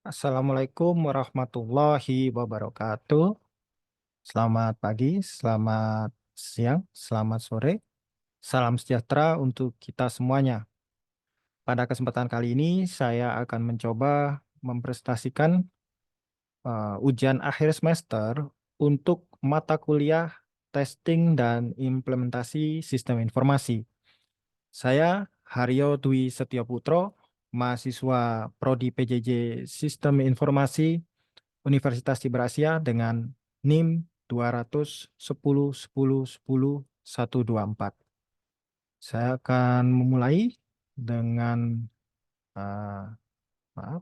Assalamualaikum warahmatullahi wabarakatuh. Selamat pagi, selamat siang, selamat sore. Salam sejahtera untuk kita semuanya. Pada kesempatan kali ini, saya akan mencoba mempresentasikan ujian akhir semester untuk mata kuliah testing dan implementasi sistem informasi. Saya Haryo Dwi Setioputro, mahasiswa Prodi PJJ Sistem Informasi Universitas Ciberasia dengan NIM 210 10 10 124. Saya akan memulai dengan uh, maaf,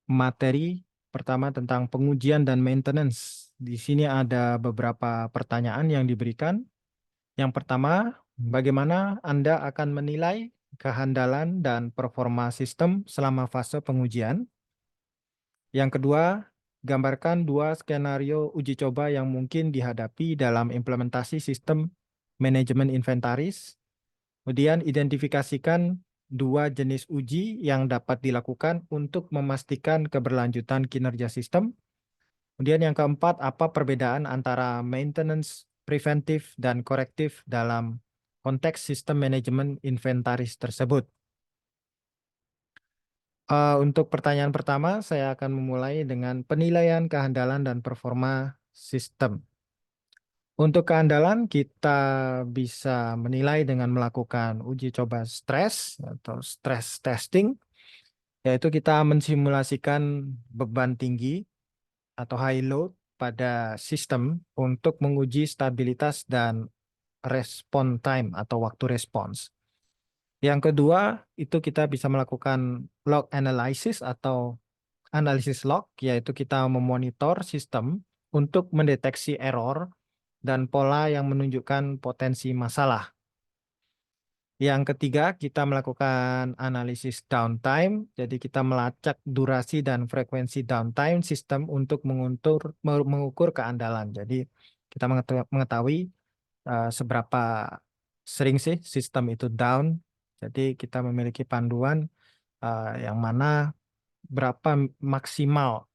materi pertama tentang pengujian dan maintenance. Di sini ada beberapa pertanyaan yang diberikan. Yang pertama, bagaimana Anda akan menilai kehandalan dan performa sistem selama fase pengujian? Yang kedua, gambarkan dua skenario uji coba yang mungkin dihadapi dalam implementasi sistem manajemen inventaris. Kemudian identifikasikan dua jenis uji yang dapat dilakukan untuk memastikan keberlanjutan kinerja sistem. Kemudian yang keempat, apa perbedaan antara maintenance preventif dan korektif dalam konteks sistem manajemen inventaris tersebut. Untuk pertanyaan pertama, saya akan memulai dengan penilaian kehandalan dan performa sistem. Untuk kehandalan, kita bisa menilai dengan melakukan uji coba stres atau stress testing, yaitu kita mensimulasikan beban tinggi atau high load pada sistem untuk menguji stabilitas dan respon time atau waktu respons. Yang kedua, itu kita bisa melakukan log analysis atau analisis log, yaitu kita memonitor sistem untuk mendeteksi error dan pola yang menunjukkan potensi masalah. Yang ketiga, kita melakukan analisis downtime, jadi kita melacak durasi dan frekuensi downtime sistem untuk mengukur keandalan. Jadi kita mengetahui seberapa sering sih sistem itu down. Jadi kita memiliki panduan yang mana berapa maksimal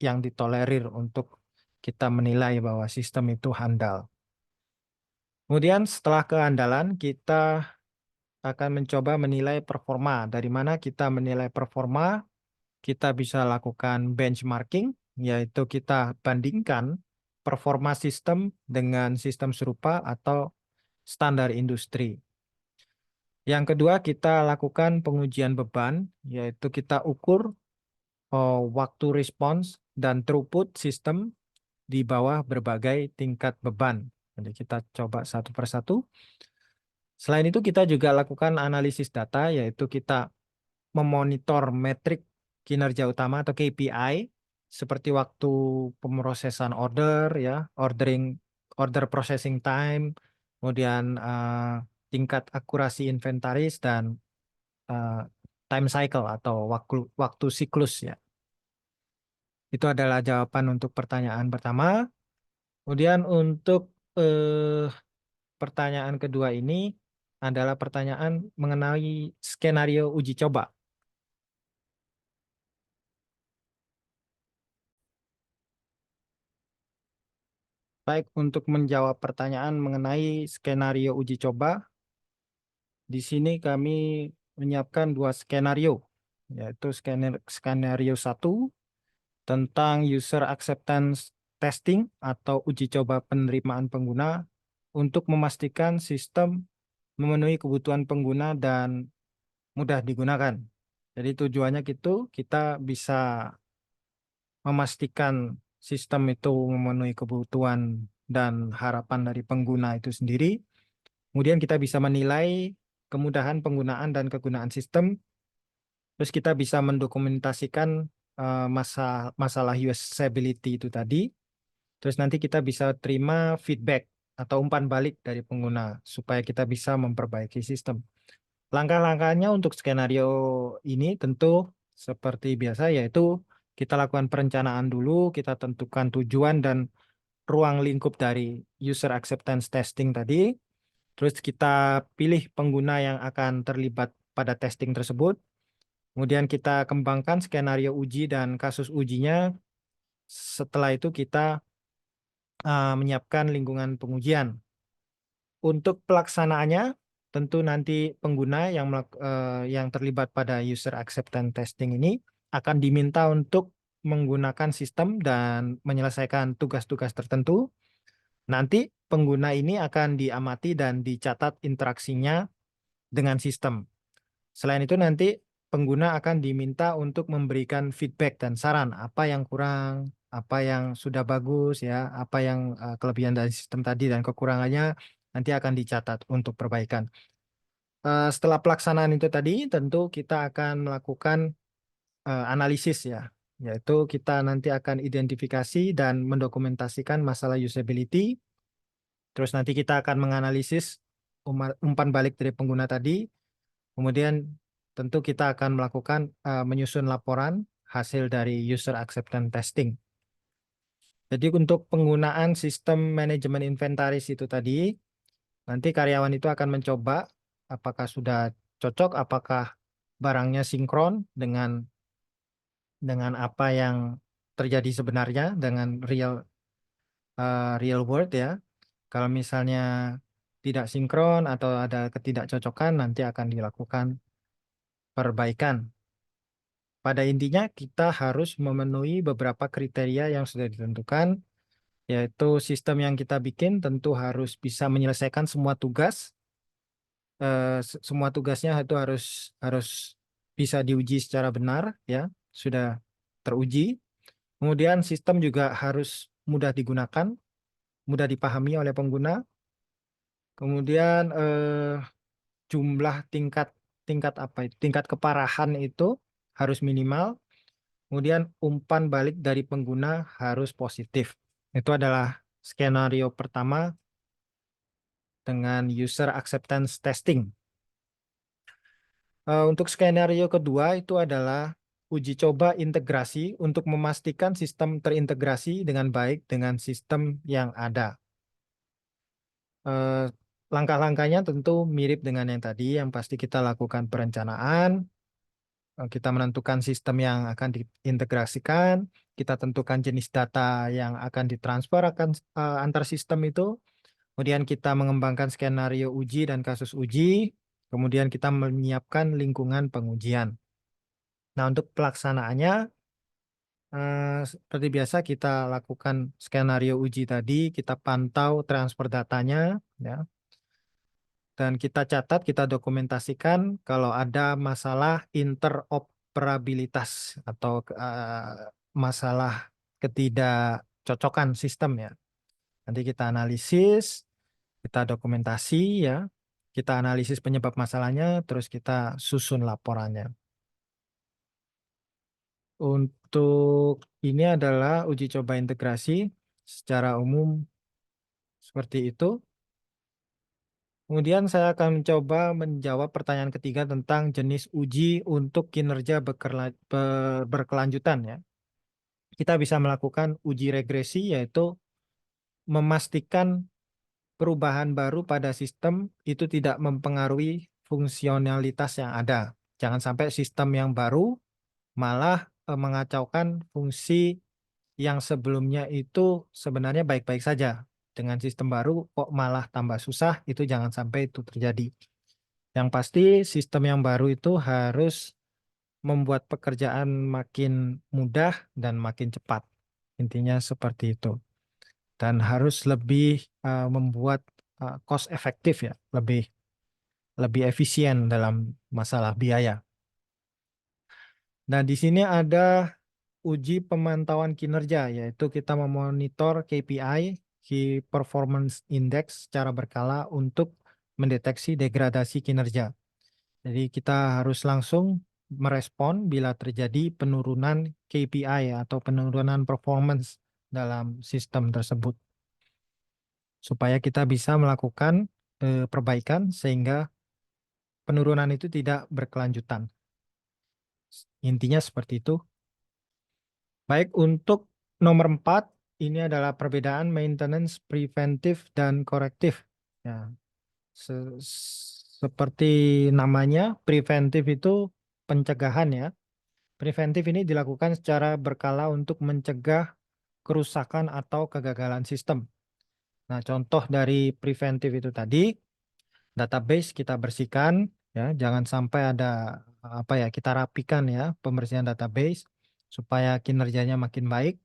yang ditolerir untuk kita menilai bahwa sistem itu handal. Kemudian setelah kehandalan, kita akan mencoba menilai performa. Dari mana kita menilai performa? Kita bisa lakukan benchmarking, yaitu kita bandingkan performa sistem dengan sistem serupa atau standar industri. Yang kedua, kita lakukan pengujian beban, yaitu kita ukur waktu respons dan throughput sistem di bawah berbagai tingkat beban. Jadi kita coba satu persatu. Selain itu kita juga lakukan analisis data, yaitu kita memonitor metrik kinerja utama atau KPI seperti waktu pemrosesan order, ya, order processing time, kemudian tingkat akurasi inventaris dan time cycle atau waktu siklus, ya. Itu adalah jawaban untuk pertanyaan pertama. Kemudian untuk pertanyaan kedua ini adalah pertanyaan mengenai skenario uji coba. Baik, untuk menjawab pertanyaan mengenai skenario uji coba, di sini kami menyiapkan dua skenario, yaitu skenario 1 tentang user acceptance testing atau uji coba penerimaan pengguna untuk memastikan sistem memenuhi kebutuhan pengguna dan mudah digunakan. Jadi tujuannya gitu, kita bisa memastikan sistem itu memenuhi kebutuhan dan harapan dari pengguna itu sendiri. Kemudian kita bisa menilai kemudahan penggunaan dan kegunaan sistem. Terus kita bisa mendokumentasikan masalah usability itu tadi. Terus nanti kita bisa terima feedback atau umpan balik dari pengguna supaya kita bisa memperbaiki sistem. Langkah-langkahnya untuk skenario ini tentu seperti biasa, yaitu kita lakukan perencanaan dulu, kita tentukan tujuan dan ruang lingkup dari user acceptance testing tadi. Terus kita pilih pengguna yang akan terlibat pada testing tersebut. Kemudian kita kembangkan skenario uji dan kasus ujinya. Setelah itu kita menyiapkan lingkungan pengujian. Untuk pelaksanaannya, tentu nanti pengguna yang terlibat pada user acceptance testing ini akan diminta untuk menggunakan sistem dan menyelesaikan tugas-tugas tertentu. Nanti pengguna ini akan diamati dan dicatat interaksinya dengan sistem. Selain itu nanti pengguna akan diminta untuk memberikan feedback dan saran apa yang kurang, apa yang sudah bagus ya, apa yang kelebihan dari sistem tadi dan kekurangannya nanti akan dicatat untuk perbaikan. Setelah pelaksanaan itu tadi, tentu kita akan melakukan analisis ya, yaitu kita nanti akan identifikasi dan mendokumentasikan masalah usability. Terus nanti kita akan menganalisis umpan balik dari pengguna tadi. Kemudian tentu kita akan melakukan menyusun laporan hasil dari user acceptance testing. Jadi untuk penggunaan sistem manajemen inventaris itu tadi, nanti karyawan itu akan mencoba apakah sudah cocok, apakah barangnya sinkron dengan apa yang terjadi sebenarnya, dengan real world ya. Kalau misalnya tidak sinkron atau ada ketidakcocokan, nanti akan dilakukan perbaikan. Pada intinya kita harus memenuhi beberapa kriteria yang sudah ditentukan, yaitu sistem yang kita bikin tentu harus bisa menyelesaikan semua tugas. Semua tugasnya itu harus bisa diuji secara benar, ya, sudah teruji. Kemudian sistem juga harus mudah digunakan, mudah dipahami oleh pengguna. Kemudian jumlah tingkat keparahan itu harus minimal. Kemudian umpan balik dari pengguna harus positif. Itu adalah skenario pertama dengan user acceptance testing. Untuk skenario kedua itu adalah uji coba integrasi untuk memastikan sistem terintegrasi dengan baik dengan sistem yang ada. Langkah-langkahnya tentu mirip dengan yang tadi, yang pasti kita lakukan perencanaan, kita menentukan sistem yang akan diintegrasikan, kita tentukan jenis data yang akan ditransfer antar sistem itu, kemudian kita mengembangkan skenario uji dan kasus uji, kemudian kita menyiapkan lingkungan pengujian. Nah, untuk pelaksanaannya, seperti biasa kita lakukan skenario uji tadi, kita pantau transfer datanya, ya, dan kita catat, kita dokumentasikan kalau ada masalah interoperabilitas atau masalah ketidakcocokan sistem ya. Nanti kita analisis, kita dokumentasi ya, kita analisis penyebab masalahnya, terus kita susun laporannya. Untuk ini adalah uji coba integrasi secara umum seperti itu. Kemudian saya akan mencoba menjawab pertanyaan ketiga tentang jenis uji untuk kinerja berkelanjutan ya. Kita bisa melakukan uji regresi, yaitu memastikan perubahan baru pada sistem itu tidak mempengaruhi fungsionalitas yang ada. Jangan sampai sistem yang baru malah mengacaukan fungsi yang sebelumnya itu sebenarnya baik-baik saja. Dengan sistem baru kok malah tambah susah, itu jangan sampai itu terjadi. Yang pasti sistem yang baru itu harus membuat pekerjaan makin mudah dan makin cepat. Intinya seperti itu. Dan harus lebih membuat cost efektif ya, lebih efisien dalam masalah biaya. Nah, di sini ada uji pemantauan kinerja, yaitu kita memonitor KPI, Key Performance Index, secara berkala untuk mendeteksi degradasi kinerja. Jadi kita harus langsung merespon bila terjadi penurunan KPI atau penurunan performance dalam sistem tersebut. Supaya kita bisa melakukan perbaikan sehingga penurunan itu tidak berkelanjutan. Intinya seperti itu. Baik, untuk nomor 4, ini adalah perbedaan maintenance preventif dan korektif. Ya, seperti namanya, preventif itu pencegahan ya. Preventif ini dilakukan secara berkala untuk mencegah kerusakan atau kegagalan sistem. Nah, contoh dari preventif itu tadi, database kita bersihkan ya, jangan sampai ada apa ya, kita rapikan ya pembersihan database supaya kinerjanya makin baik.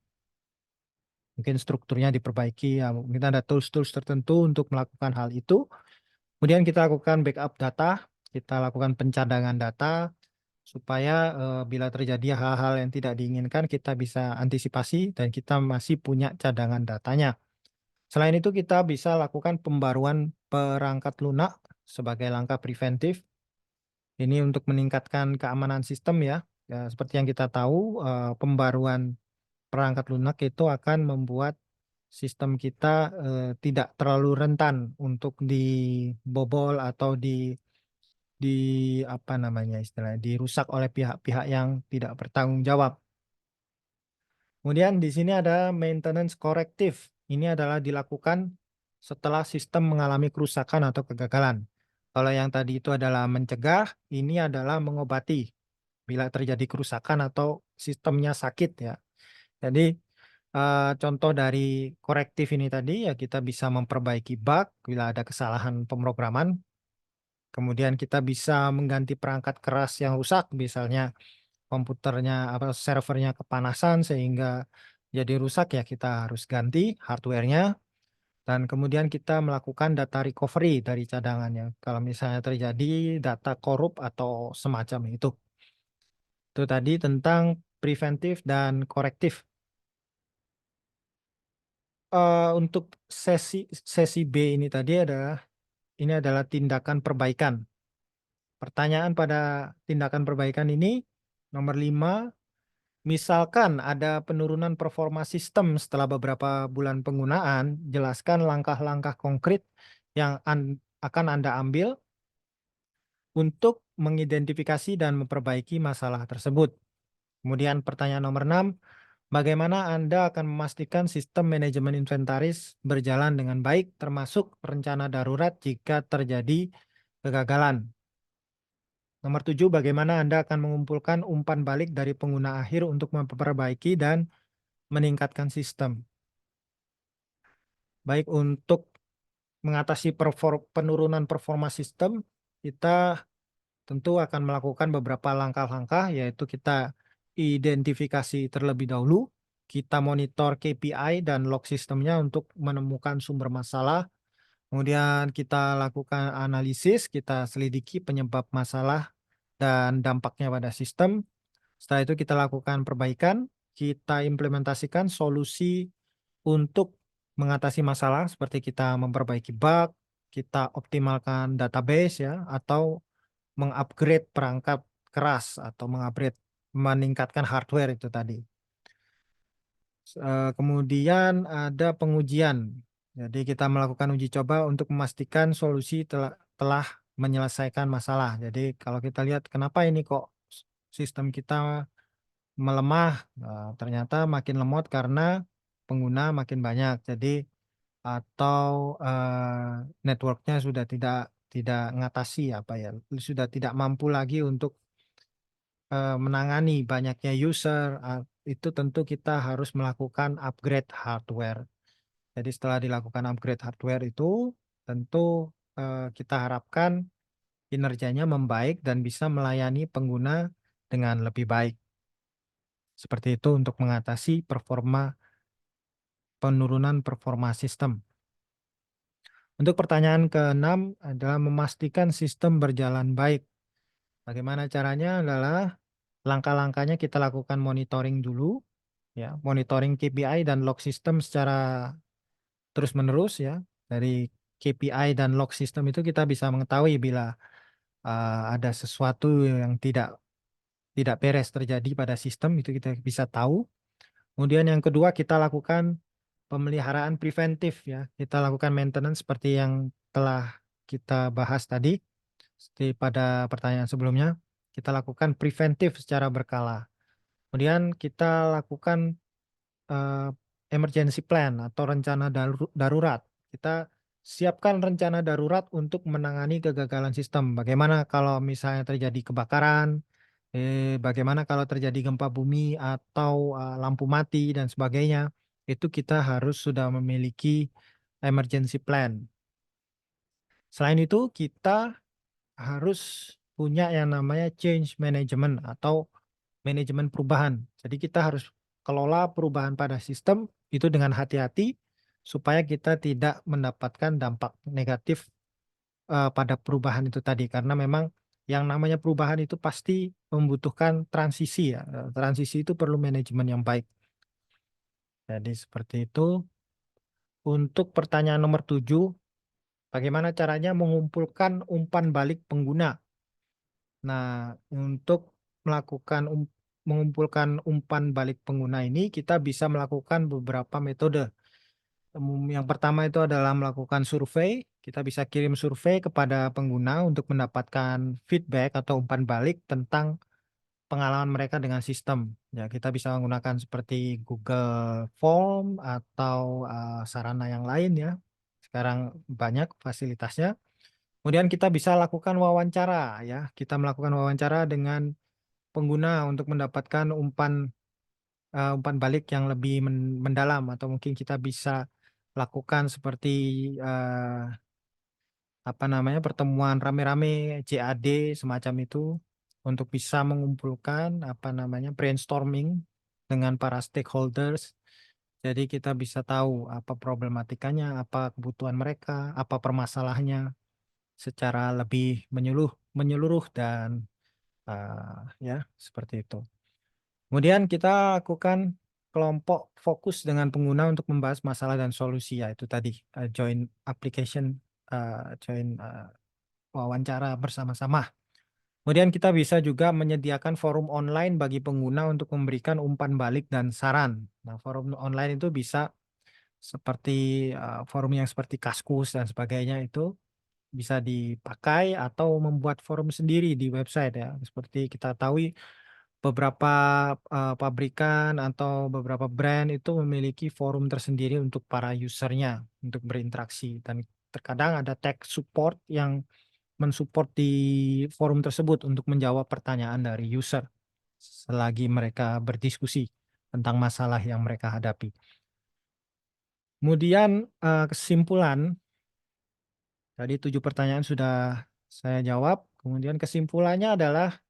Mungkin strukturnya diperbaiki ya, mungkin ada tools-tools tertentu untuk melakukan hal itu. Kemudian kita lakukan backup data, kita lakukan pencadangan data supaya bila terjadi hal-hal yang tidak diinginkan kita bisa antisipasi dan kita masih punya cadangan datanya. Selain itu kita bisa lakukan pembaruan perangkat lunak sebagai langkah preventif. Ini untuk meningkatkan keamanan sistem ya. Ya, seperti yang kita tahu, pembaruan perangkat lunak itu akan membuat sistem kita tidak terlalu rentan untuk dibobol atau di apa namanya istilahnya dirusak oleh pihak-pihak yang tidak bertanggung jawab. Kemudian di sini ada maintenance korektif. Ini adalah dilakukan setelah sistem mengalami kerusakan atau kegagalan. Kalau yang tadi itu adalah mencegah, ini adalah mengobati bila terjadi kerusakan atau sistemnya sakit ya. Jadi contoh dari korektif ini tadi ya kita bisa memperbaiki bug bila ada kesalahan pemrograman. Kemudian kita bisa mengganti perangkat keras yang rusak, misalnya komputernya apa servernya kepanasan sehingga jadi rusak ya kita harus ganti hardware-nya dan kemudian kita melakukan data recovery dari cadangannya. Kalau misalnya terjadi data korup atau semacam itu. Itu tadi tentang preventif dan korektif. Untuk sesi B ini adalah tindakan perbaikan. Pertanyaan pada tindakan perbaikan ini nomor 5, misalkan ada penurunan performa sistem setelah beberapa bulan penggunaan, jelaskan langkah-langkah konkret yang akan Anda ambil untuk mengidentifikasi dan memperbaiki masalah tersebut. Kemudian pertanyaan nomor 6, bagaimana Anda akan memastikan sistem manajemen inventaris berjalan dengan baik termasuk rencana darurat jika terjadi kegagalan? Nomor 7, bagaimana Anda akan mengumpulkan umpan balik dari pengguna akhir untuk memperbaiki dan meningkatkan sistem? Baik, untuk mengatasi penurunan performa sistem, kita tentu akan melakukan beberapa langkah-langkah, yaitu kita identifikasi terlebih dahulu, kita monitor KPI dan log sistemnya untuk menemukan sumber masalah, kemudian kita lakukan analisis, kita selidiki penyebab masalah dan dampaknya pada sistem. Setelah itu kita lakukan perbaikan, kita implementasikan solusi untuk mengatasi masalah seperti kita memperbaiki bug, kita optimalkan database ya, atau mengupgrade perangkat keras atau mengupgrade meningkatkan hardware itu tadi. Kemudian ada pengujian. Jadi kita melakukan uji coba untuk memastikan solusi telah menyelesaikan masalah. Jadi kalau kita lihat kenapa ini kok sistem kita melemah, ternyata makin lemot karena pengguna makin banyak. Jadi atau networknya sudah tidak ngatasi apa ya, sudah tidak mampu lagi untuk menangani banyaknya user. Itu tentu kita harus melakukan upgrade hardware. Jadi setelah dilakukan upgrade hardware itu tentu kita harapkan kinerjanya membaik dan bisa melayani pengguna dengan lebih baik. Seperti itu untuk mengatasi penurunan performa sistem. Untuk pertanyaan ke-6 adalah memastikan sistem berjalan baik. Bagaimana caranya adalah langkah-langkahnya kita lakukan monitoring dulu, ya, monitoring KPI dan log sistem secara terus-menerus ya. Dari KPI dan log sistem itu kita bisa mengetahui bila ada sesuatu yang tidak beres terjadi pada sistem, itu kita bisa tahu. Kemudian yang kedua kita lakukan pemeliharaan preventif ya. Kita lakukan maintenance seperti yang telah kita bahas tadi pada pertanyaan sebelumnya. Kita lakukan preventif secara berkala. Kemudian kita lakukan eh, emergency plan atau rencana darurat. Kita siapkan rencana darurat untuk menangani kegagalan sistem. Bagaimana kalau misalnya terjadi kebakaran, Bagaimana kalau terjadi gempa bumi atau lampu mati dan sebagainya, itu kita harus sudah memiliki emergency plan. Selain itu, kita harus punya yang namanya change management atau manajemen perubahan. Jadi kita harus kelola perubahan pada sistem itu dengan hati-hati supaya kita tidak mendapatkan dampak negatif pada perubahan itu tadi. Karena memang yang namanya perubahan itu pasti membutuhkan transisi ya. Transisi itu perlu manajemen yang baik. Jadi seperti itu. Untuk pertanyaan nomor 7, bagaimana caranya mengumpulkan umpan balik pengguna? Nah, untuk mengumpulkan umpan balik pengguna ini, kita bisa melakukan beberapa metode. Yang pertama itu adalah melakukan survei. Kita bisa kirim survei kepada pengguna untuk mendapatkan feedback atau umpan balik tentang pengalaman mereka dengan sistem. Ya, kita bisa menggunakan seperti Google Form atau sarana yang lain ya. Sekarang banyak fasilitasnya. Kemudian kita bisa lakukan wawancara ya. Kita melakukan wawancara dengan pengguna untuk mendapatkan umpan balik yang lebih mendalam, atau mungkin kita bisa lakukan seperti eh, apa namanya, pertemuan rame-rame CAD semacam itu untuk bisa mengumpulkan apa namanya, brainstorming dengan para stakeholders. Jadi kita bisa tahu apa problematikanya, apa kebutuhan mereka, apa permasalahannya secara lebih menyeluruh dan ya seperti itu. Kemudian kita lakukan kelompok fokus dengan pengguna untuk membahas masalah dan solusi, yaitu tadi join application, join wawancara bersama-sama. Kemudian kita bisa juga menyediakan forum online bagi pengguna untuk memberikan umpan balik dan saran. Nah, forum online itu bisa seperti forum yang seperti Kaskus dan sebagainya, itu bisa dipakai atau membuat forum sendiri di website ya. Seperti kita tahu beberapa pabrikan atau beberapa brand itu memiliki forum tersendiri untuk para usernya untuk berinteraksi, dan terkadang ada tech support yang mensupport di forum tersebut untuk menjawab pertanyaan dari user selagi mereka berdiskusi tentang masalah yang mereka hadapi. Kemudian kesimpulan, tadi 7 pertanyaan sudah saya jawab. Kemudian kesimpulannya adalah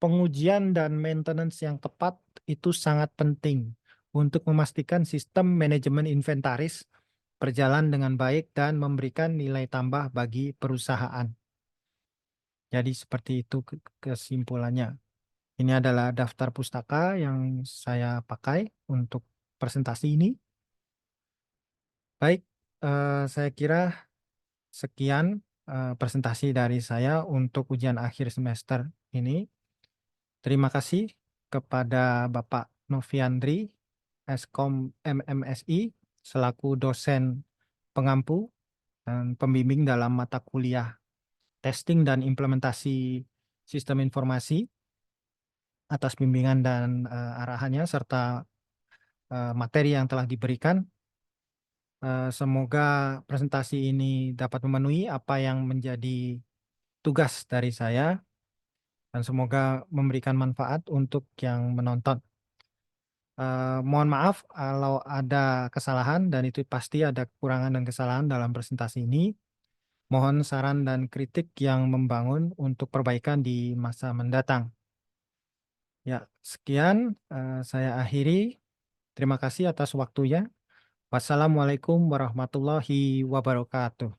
pengujian dan maintenance yang tepat itu sangat penting untuk memastikan sistem manajemen inventaris berjalan dengan baik dan memberikan nilai tambah bagi perusahaan. Jadi seperti itu kesimpulannya. Ini adalah daftar pustaka yang saya pakai untuk presentasi ini. Baik, saya kira sekian presentasi dari saya untuk ujian akhir semester ini. Terima kasih kepada Bapak Noviandri, Eskom MMSI, selaku dosen pengampu dan pembimbing dalam mata kuliah testing dan implementasi sistem informasi, atas bimbingan dan arahannya serta materi yang telah diberikan. Semoga presentasi ini dapat memenuhi apa yang menjadi tugas dari saya dan semoga memberikan manfaat untuk yang menonton. Mohon maaf kalau ada kesalahan, dan itu pasti ada kekurangan dan kesalahan dalam presentasi ini. Mohon saran dan kritik yang membangun untuk perbaikan di masa mendatang. Ya, sekian saya akhiri. Terima kasih atas waktunya. Wassalamualaikum warahmatullahi wabarakatuh.